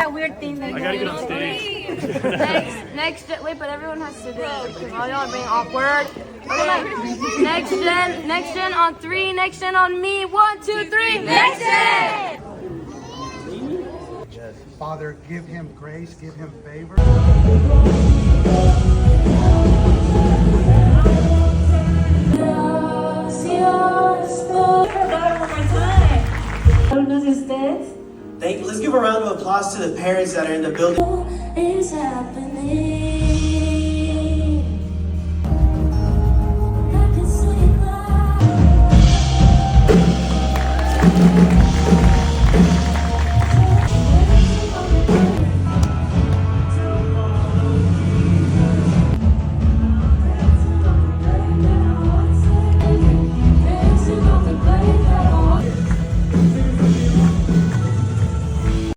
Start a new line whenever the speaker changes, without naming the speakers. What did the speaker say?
that weird thing that
I gotta get on stage.
Wait, but everyone has to do it because all y'all are being awkward. Okay, next gen on 3, next gen on me. 1, 2, 3, next gen!
Father, give him grace, give him favor.
Let's give a round of applause to the parents that are in the building.
Is happening. I can sleep.